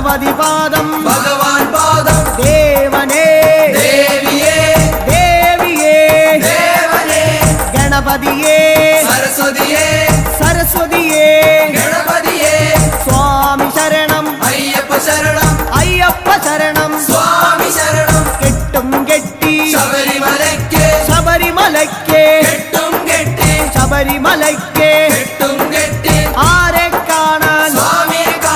ഭഗവതി പാദം ഭഗവാൻ പാദം ദേവനേ ദേവിയേ ദേവിയേ ദേവനേ ഗണപതിയേ സരസ്വതിയേ സരസ്വതിയേ ഗണപതിയേ സ്വാമി ശരണം അയ്യപ്പ ശരണം അയ്യപ്പ ശരണം സ്വാമി ശരണം കെട്ടും കെട്ടി ശബരിമലയ്ക്ക് ശബരിമലയ്ക്ക് കെട്ടും കെട്ടി ശബരിമലയ്ക്ക്